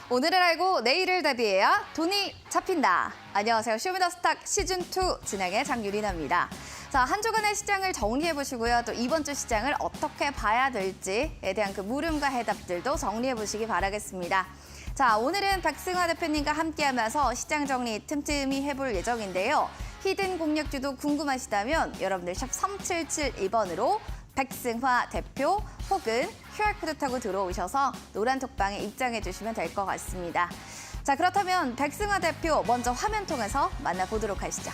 오늘을 알고 내일을 대비해야 돈이 잡힌다. 안녕하세요. 쇼미더스탁 시즌2 진행의 장유리나입니다. 자, 한 주간의 시장을 정리해보시고요. 또 이번 주 시장을 어떻게 봐야 될지에 대한 그 물음과 해답들도 정리해보시기 바라겠습니다. 자, 오늘은 백승화 대표님과 함께하면서 시장 정리 틈틈이 해볼 예정인데요. 히든 공략주도 궁금하시다면 여러분들 샵 3772번으로 백승화 대표 혹은 QR코드 타고 들어오셔서 노란 톡방에 입장해 주시면 될 것 같습니다. 자, 그렇다면 백승화 대표 먼저 화면 통해서 만나보도록 하시죠.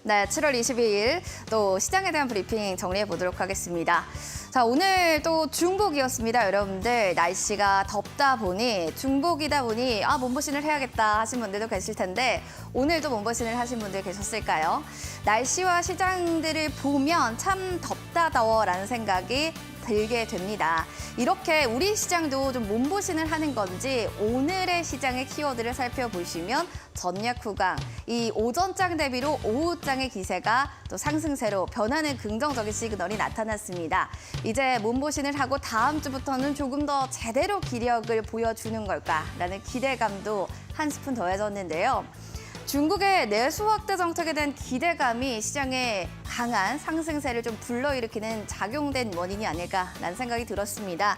네, 7월 22일 또 시장에 대한 브리핑 정리해 보도록 하겠습니다. 자, 오늘 또 중복이었습니다. 여러분들 날씨가 덥다 보니 중복이다 보니 몸보신을 해야겠다 하신 분들도 계실 텐데 오늘도 몸보신을 하신 분들 계셨을까요? 날씨와 시장들을 보면 참 덥다 더워라는 생각이 들게 됩니다. 이렇게 우리 시장도 좀 몸보신을 하는 건지 오늘의 시장의 키워드를 살펴보시면 전략 후강, 이 오전장 대비로 오후장의 기세가 또 상승세로 변하는 긍정적인 시그널이 나타났습니다. 이제 몸보신을 하고 다음 주부터는 조금 더 제대로 기력을 보여주는 걸까라는 기대감도 한 스푼 더해졌는데요. 중국의 내수 확대 정책에 대한 기대감이 시장에 강한 상승세를 좀 불러일으키는 작용된 원인이 아닐까라는 생각이 들었습니다.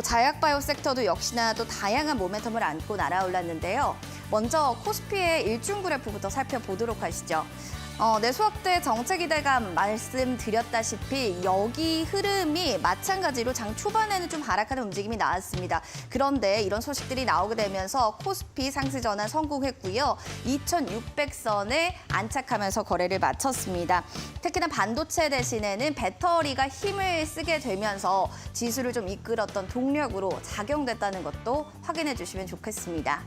자약바이오 섹터도 역시나 또 다양한 모멘텀을 안고 날아올랐는데요. 먼저 코스피의 일중 그래프부터 살펴보도록 하시죠. 내수 확대 정책 기대감 말씀드렸다시피 여기 흐름이 마찬가지로 장 초반에는 좀 하락하는 움직임이 나왔습니다. 그런데 이런 소식들이 나오게 되면서 코스피 상승 전환 성공했고요. 2600선에 안착하면서 거래를 마쳤습니다. 특히나 반도체 대신에는 배터리가 힘을 쓰게 되면서 지수를 좀 이끌었던 동력으로 작용됐다는 것도 확인해 주시면 좋겠습니다.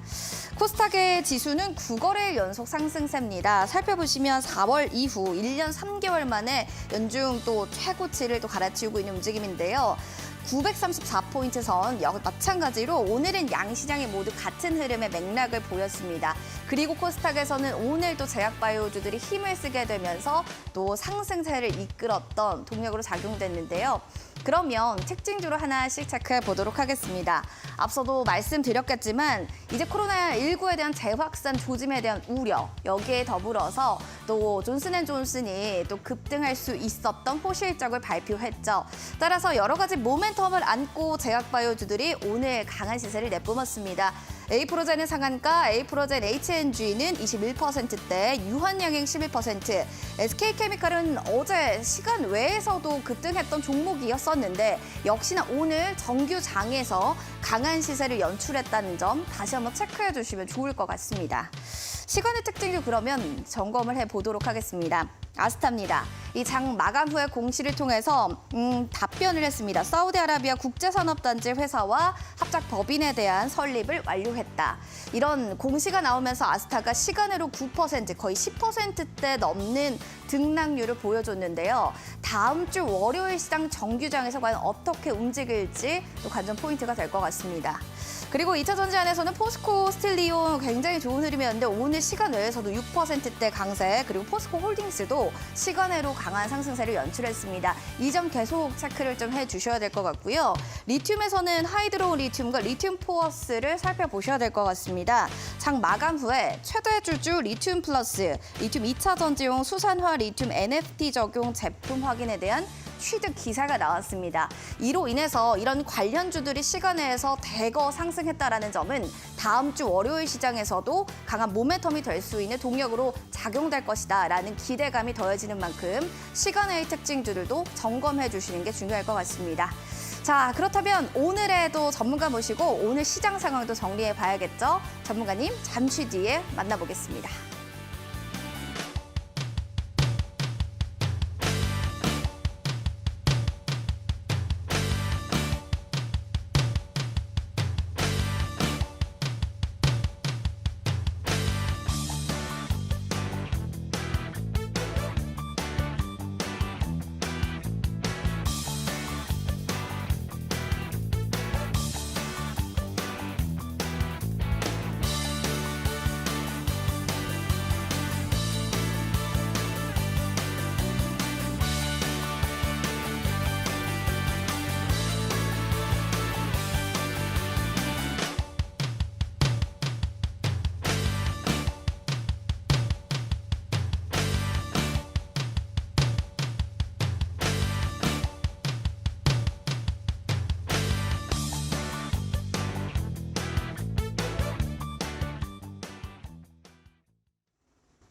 코스닥의 지수는 9거래일 연속 상승세입니다. 살펴보시면 4월 이후 1년 3개월 만에 연중 또 최고치를 또 갈아치우고 있는 움직임인데요. 934포인트 선 마찬가지로 오늘은 양시장이 모두 같은 흐름의 맥락을 보였습니다. 그리고 코스닥에서는 오늘 또 제약바이오주들이 힘을 쓰게 되면서 또 상승세를 이끌었던 동력으로 작용됐는데요. 그러면 특징주로 하나씩 체크해 보도록 하겠습니다. 앞서도 말씀드렸겠지만 이제 코로나19에 대한 재확산 조짐에 대한 우려, 여기에 더불어서 또 존슨앤존슨이 또 급등할 수 있었던 호실적을 발표했죠. 따라서 여러 가지 모멘텀을 안고 제약바이오주들이 오늘 강한 시세를 내뿜었습니다. 에이프로젠의 상한가, 에이프로젠 HNG는 21%대, 유한양행 11%, SK케미칼은 어제 시간 외에서도 급등했던 종목이었었는데 역시나 오늘 정규장에서 강한 시세를 연출했다는 점 다시 한번 체크해 주시면 좋을 것 같습니다. 시간의 특징도 그러면 점검을 해보도록 하겠습니다. 아스타입니다. 이 장 마감 후에 공시를 통해서 답변을 했습니다. 사우디아라비아 국제산업단지 회사와 합작 법인에 대한 설립을 완료했다. 이런 공시가 나오면서 아스타가 시간으로 9%, 거의 10%대 넘는 등락률을 보여줬는데요. 다음 주 월요일 시장 정규장에서 과연 어떻게 움직일지 또 관전 포인트가 될 것 같습니다. 그리고 2차 전지 안에서는 포스코 스틸리온 굉장히 좋은 흐름이었는데 오늘 시간 외에서도 6%대 강세, 그리고 포스코 홀딩스도 시간외로 강한 상승세를 연출했습니다. 이 점 계속 체크를 좀 해주셔야 될 것 같고요. 리튬에서는 하이드로 리튬과 리튬 포어스를 살펴보셔야 될 것 같습니다. 장 마감 후에 최대 주주 리튬 플러스, 리튬 2차 전지용 수산화 리튬 NFT 적용 제품 확인에 대한 취득 기사가 나왔습니다. 이로 인해서 이런 관련주들이 시간외에서 대거 상승했다라는 점은 다음 주 월요일 시장에서도 강한 모멘텀이 될 수 있는 동력으로 작용될 것이다라는 기대감이 더해지는 만큼 시간외의 특징주들도 점검해 주시는 게 중요할 것 같습니다. 자, 그렇다면 오늘에도 전문가 모시고 오늘 시장 상황도 정리해 봐야겠죠? 전문가님 잠시 뒤에 만나보겠습니다.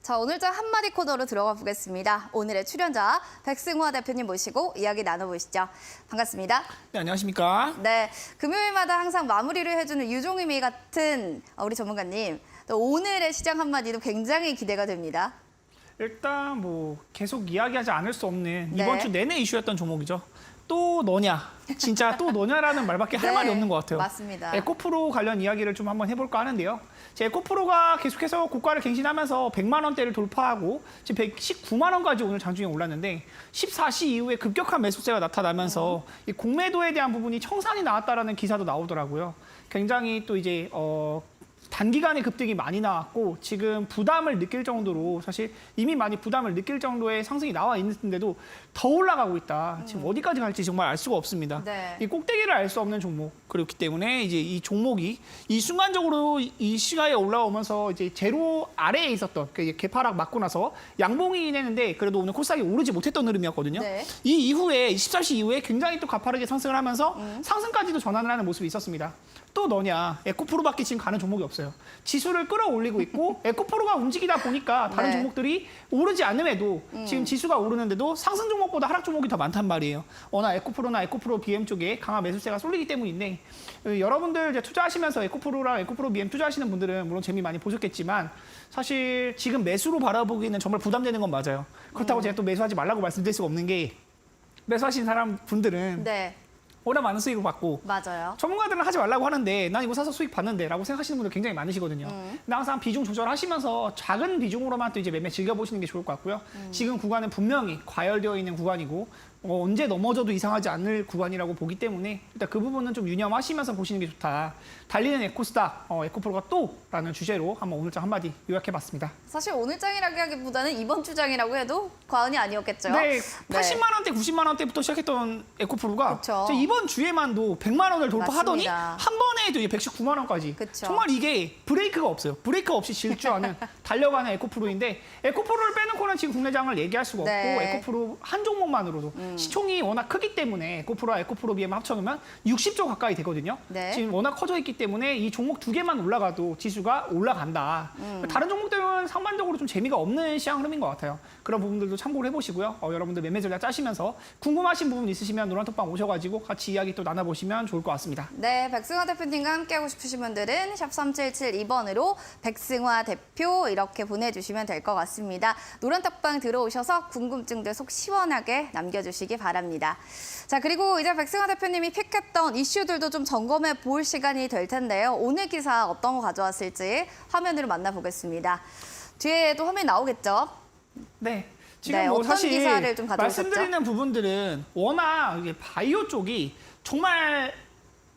자, 오늘자 한마디 코너로 들어가 보겠습니다. 오늘의 출연자 백승화 대표님 모시고 이야기 나눠보시죠. 반갑습니다. 네, 안녕하십니까. 네, 금요일마다 항상 마무리를 해주는 유종의미 같은 우리 전문가님. 또 오늘의 시장 한마디도 굉장히 기대가 됩니다. 일단 뭐 계속 이야기하지 않을 수 없는 네. 이번 주 내내 이슈였던 종목이죠. 또 너냐? 진짜 또 너냐라는 말밖에 할 네, 말이 없는 것 같아요. 맞습니다. 에코프로 관련 이야기를 좀 한번 해볼까 하는데요. 제 에코프로가 계속해서 고가를 갱신하면서 100만 원대를 돌파하고 지금 119만 원까지 오늘 장중에 올랐는데 14시 이후에 급격한 매수세가 나타나면서 이 공매도에 대한 부분이 청산이 나왔다라는 기사도 나오더라고요. 굉장히 또 이제 단기간에 급등이 많이 나왔고 지금 부담을 느낄 정도로 사실 이미 많이 부담을 느낄 정도의 상승이 나와 있는데도 더 올라가고 있다. 지금 어디까지 갈지 정말 알 수가 없습니다. 네. 이 꼭대기를 알 수 없는 종목 그렇기 때문에 이제 이 종목이 이 순간적으로 이 시가에 올라오면서 이제 제로 아래에 있었던 그 개파락 맞고 나서 양봉이긴 했는데 그래도 오늘 코스닥이 오르지 못했던 흐름이었거든요. 네. 이 이후에 14시 이후에 굉장히 또 가파르게 상승을 하면서 상승까지도 전환을 하는 모습이 있었습니다. 또 너냐? 에코프로밖에 지금 가는 종목이 없어요. 지수를 끌어올리고 있고 에코프로가 움직이다 보니까 다른 네. 종목들이 오르지 않음에도 지금 지수가 오르는데도 상승 종목보다 하락 종목이 더 많단 말이에요. 워낙 에코프로나 에코프로 BM 쪽에 강한 매수세가 쏠리기 때문인데 여러분들 이제 투자하시면서 에코프로랑 에코프로 BM 투자하시는 분들은 물론 재미 많이 보셨겠지만 사실 지금 매수로 바라보기에는 정말 부담되는 건 맞아요. 그렇다고 제가 또 매수하지 말라고 말씀드릴 수가 없는 게 매수하신 사람 분들은 네, 워낙 많은 수익을 받고 맞아요. 전문가들은 하지 말라고 하는데 난 이거 사서 수익 봤는데 라고 생각하시는 분들 굉장히 많으시거든요. 근데 항상 비중 조절하시면서 작은 비중으로만 또 이제 매매 즐겨보시는 게 좋을 것 같고요. 지금 구간은 분명히 과열되어 있는 구간이고 언제 넘어져도 이상하지 않을 구간이라고 보기 때문에 일단 그 부분은 좀 유념하시면서 보시는 게 좋다. 달리는 에코스닥, 에코프로가 또라는 주제로 한번 오늘장 한마디 요약해봤습니다. 사실 오늘장이라고 하기보다는 이번 주장이라고 해도 과언이 아니었겠죠. 네, 80만 원대, 90만 원대부터 시작했던 에코프로가 그쵸. 이번 주에만도 100만 원을 돌파하더니 맞습니다. 한 번에 또 119만 원까지. 그쵸. 정말 이게 브레이크가 없어요. 브레이크 없이 질주하는 달려가는 에코프로인데 에코프로를 빼놓고는 지금 국내장을 얘기할 수가 없고 네. 에코프로 한 종목만으로도 시총이 워낙 크기 때문에 에코프로와 에코프로 BM 합쳐놓으면 60조 가까이 되거든요. 네. 지금 워낙 커져 있기 때문에 이 종목 두 개만 올라가도 지수가 올라간다. 다른 종목들은 상반적으로 좀 재미가 없는 시장 흐름인 것 같아요. 그런 부분들도 참고를 해보시고요. 여러분들 매매 전략 짜시면서 궁금하신 부분 있으시면 노란톡방 오셔가지고 같이 이야기 또 나눠보시면 좋을 것 같습니다. 네, 백승화 대표님과 함께하고 싶으신 분들은 샵 3772번으로 백승화 대표 이렇게 보내주시면 될 것 같습니다. 노란톡방 들어오셔서 궁금증들 속 시원하게 남겨주시기 바랍니다. 자, 그리고 이제 백승화 대표님이 픽했던 이슈들도 좀 점검해 볼 시간이 될 텐데요. 오늘 기사 어떤 거 가져왔을지 화면으로 만나보겠습니다. 뒤에도 화면 나오겠죠? 네. 지금 네, 뭐 어떤 사실 기사를 좀 가져오셨죠? 말씀드리는 부분들은 워낙 이게 바이오 쪽이 정말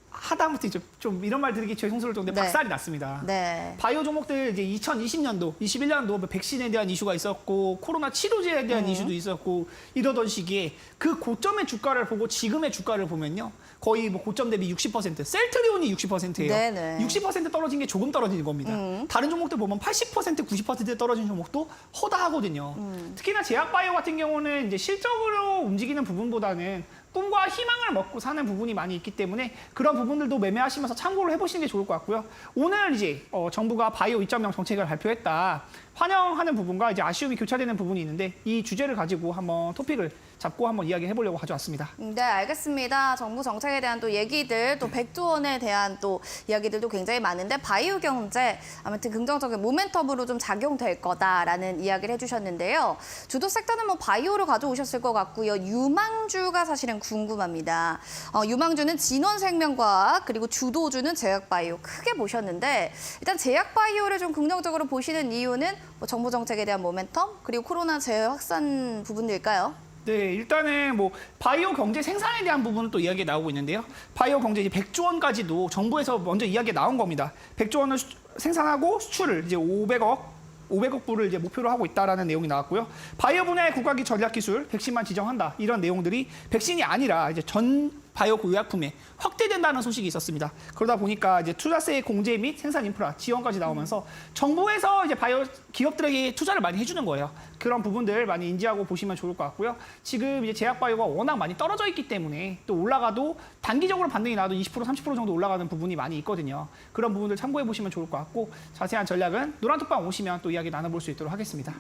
하다못해 좀 이런 말 드리기 죄송스러울 정도인데 네. 박살이 났습니다. 네. 바이오 종목들 이제 2020년도, 21년도 뭐 백신에 대한 이슈가 있었고 코로나 치료제에 대한 이슈도 있었고 이러던 시기에 그 고점의 주가를 보고 지금의 주가를 보면요. 거의 뭐 고점 대비 60%, 셀트리온이 60%예요. 네네. 60% 떨어진 게 조금 떨어지는 겁니다. 다른 종목들 보면 80%, 90% 떨어진 종목도 허다하거든요. 특히나 제약바이오 같은 경우는 이제 실적으로 움직이는 부분보다는 꿈과 희망을 먹고 사는 부분이 많이 있기 때문에 그런 부분들도 매매하시면서 참고를 해보시는 게 좋을 것 같고요. 오늘 이제 정부가 바이오 2.0 정책을 발표했다. 환영하는 부분과 이제 아쉬움이 교차되는 부분이 있는데 이 주제를 가지고 한번 토픽을 잡고 한번 이야기해보려고 가져왔습니다. 네, 알겠습니다. 정부 정책에 대한 또 얘기들, 또 백두원에 대한 또 이야기들도 굉장히 많은데 바이오 경제 아무튼 긍정적인 모멘텀으로 좀 작용될 거다라는 이야기를 해주셨는데요. 주도 섹터는 뭐 바이오를 가져오셨을 것 같고요. 유망주가 사실은 궁금합니다. 유망주는 진원생명과학 그리고 주도주는 제약바이오 크게 보셨는데 일단 제약바이오를 좀 긍정적으로 보시는 이유는 뭐 정부 정책에 대한 모멘텀 그리고 코로나 재확산 부분일까요? 네, 일단은 뭐 바이오 경제 생산에 대한 부분은 또 이야기가 나오고 있는데요. 바이오 경제 이제 100조 원까지도 정부에서 먼저 이야기가 나온 겁니다. 100조 원을 생산하고 수출을 이제 500억 불을 이제 목표로 하고 있다라는 내용이 나왔고요. 바이오 분야의 국가기 전략 기술 백신만 지정한다. 이런 내용들이 백신이 아니라 이제 전 바이오 의약품에 확대된다는 소식이 있었습니다. 그러다 보니까 이제 투자세 공제 및 생산 인프라 지원까지 나오면서 정부에서 이제 바이오 기업들에게 투자를 많이 해주는 거예요. 그런 부분들 많이 인지하고 보시면 좋을 것 같고요. 지금 이제 제약 바이오가 워낙 많이 떨어져 있기 때문에 또 올라가도 단기적으로 반등이 나도 20% 30% 정도 올라가는 부분이 많이 있거든요. 그런 부분들 참고해 보시면 좋을 것 같고 자세한 전략은 노란톡방 오시면 또 이야기 나눠볼 수 있도록 하겠습니다.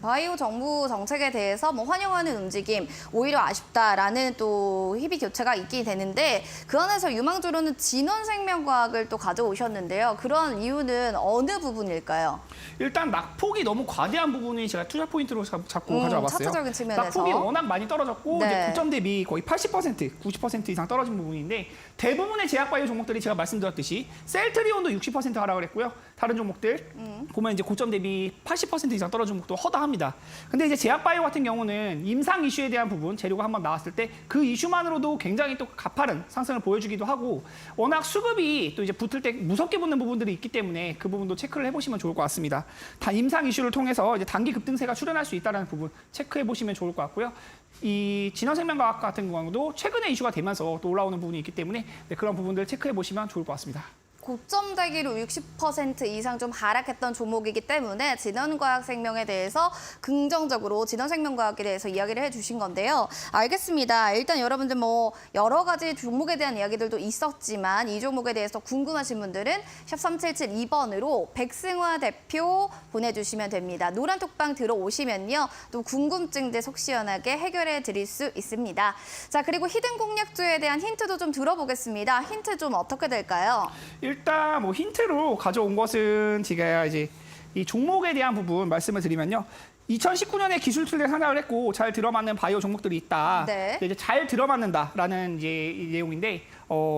바이오 정부 정책에 대해서 뭐 환영하는 움직임, 오히려 아쉽다라는 또 희비 교체가 있긴 되는데 그 안에서 유망주로는 진원생명과학을 또 가져오셨는데요. 그런 이유는 어느 부분일까요? 일단 낙폭이 너무 과대한 부분이 제가 투자 포인트로 잡고 가져와 봤어요. 차트적인 측면에서. 낙폭이 워낙 많이 떨어졌고 네. 이제 고점 대비 거의 80%, 90% 이상 떨어진 부분인데 대부분의 제약바이오 종목들이 제가 말씀드렸듯이 셀트리온도 60% 하락을 했고요. 다른 종목들 보면 이제 고점 대비 80% 이상 떨어진 종목도 허다합니다. 근데 이제 제약바이오 같은 경우는 임상 이슈에 대한 부분 재료가 한번 나왔을 때 그 이슈만으로도 굉장히 또 가파른 상승을 보여주기도 하고 워낙 수급이 또 이제 붙을 때 무섭게 붙는 부분들이 있기 때문에 그 부분도 체크를 해보시면 좋을 것 같습니다. 다 임상 이슈를 통해서 이제 단기 급등세가 출현할 수 있다는 부분 체크해 보시면 좋을 것 같고요. 이 진원생명과학 같은 경우도 최근에 이슈가 되면서 또 올라오는 부분이 있기 때문에 네, 그런 부분들 체크해 보시면 좋을 것 같습니다. 고점 대기로 60% 이상 좀 하락했던 종목이기 때문에 진원과학생명에 대해서 긍정적으로 진원생명과학에 대해서 이야기를 해주신 건데요. 알겠습니다. 일단 여러분들 뭐 여러 가지 종목에 대한 이야기들도 있었지만 이 종목에 대해서 궁금하신 분들은 샵 3772번으로 백승화 대표 보내주시면 됩니다. 노란톡방 들어오시면요. 또 궁금증들 속 시원하게 해결해 드릴 수 있습니다. 자, 그리고 히든 공략주에 대한 힌트도 좀 들어보겠습니다. 힌트 좀 어떻게 될까요? 일단 뭐 힌트로 가져온 것은 제가 이제 이 종목에 대한 부분 말씀을 드리면요. 2019년에 기술 투자를 상장을 했고 잘 들어맞는 바이오 종목들이 있다. 네. 이제 잘 들어맞는다라는 이제 이 내용인데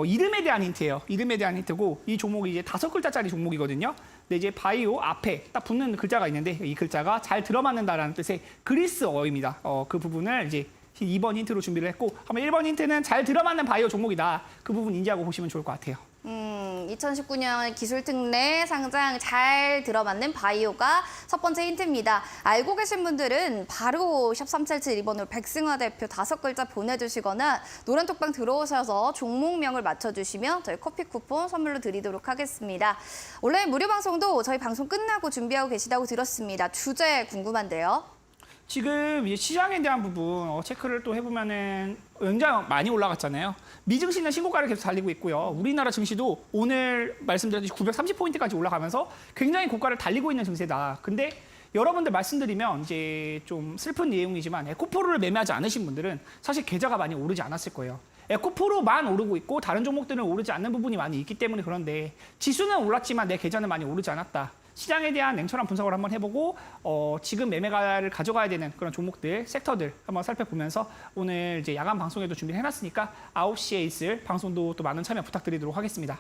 이름에 대한 힌트예요. 이름에 대한 힌트고 이 종목이 이제 5글자짜리 종목이거든요. 근데 이제 바이오 앞에 딱 붙는 글자가 있는데 이 글자가 잘 들어맞는다라는 뜻의 그리스어입니다. 그 부분을 이제 2번 힌트로 준비를 했고 한번 1번 힌트는 잘 들어맞는 바이오 종목이다. 그 부분 인지하고 보시면 좋을 것 같아요. 2019년 기술특례 상장 잘 들어맞는 바이오가 첫 번째 힌트입니다. 알고 계신 분들은 바로 샵 3772번으로 백승화 대표 5글자 보내주시거나 노란톡방 들어오셔서 종목명을 맞춰주시면 저희 커피 쿠폰 선물로 드리도록 하겠습니다. 온라인 무료 방송도 저희 방송 끝나고 준비하고 계시다고 들었습니다. 주제 궁금한데요. 지금 이 시장에 대한 부분 체크를 또 해보면은 굉장히 많이 올라갔잖아요. 미증시는 신고가를 계속 달리고 있고요. 우리나라 증시도 오늘 말씀드렸듯이 930포인트까지 올라가면서 굉장히 고가를 달리고 있는 증세다. 근데 여러분들 말씀드리면 이제 좀 슬픈 내용이지만 에코프로를 매매하지 않으신 분들은 사실 계좌가 많이 오르지 않았을 거예요. 에코프로만 오르고 있고 다른 종목들은 오르지 않는 부분이 많이 있기 때문에 그런데 지수는 올랐지만 내 계좌는 많이 오르지 않았다. 시장에 대한 냉철한 분석을 한번 해보고 지금 매매가를 가져가야 되는 그런 종목들, 섹터들 한번 살펴보면서 오늘 이제 야간 방송에도 준비를 해놨으니까 9시에 있을 방송도 또 많은 참여 부탁드리도록 하겠습니다.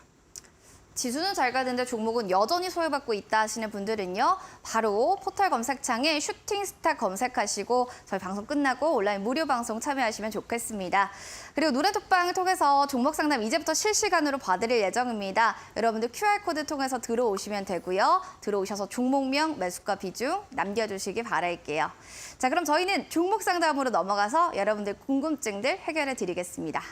지수는 잘 가는데 종목은 여전히 소외받고 있다 하시는 분들은요. 바로 포털 검색창에 슈팅스타 검색하시고 저희 방송 끝나고 온라인 무료 방송 참여하시면 좋겠습니다. 그리고 노란톡방을 통해서 종목 상담 이제부터 실시간으로 봐드릴 예정입니다. 여러분들 QR코드 통해서 들어오시면 되고요. 들어오셔서 종목명, 매수가 비중 남겨주시기 바랄게요. 자, 그럼 저희는 종목 상담으로 넘어가서 여러분들 궁금증들 해결해 드리겠습니다.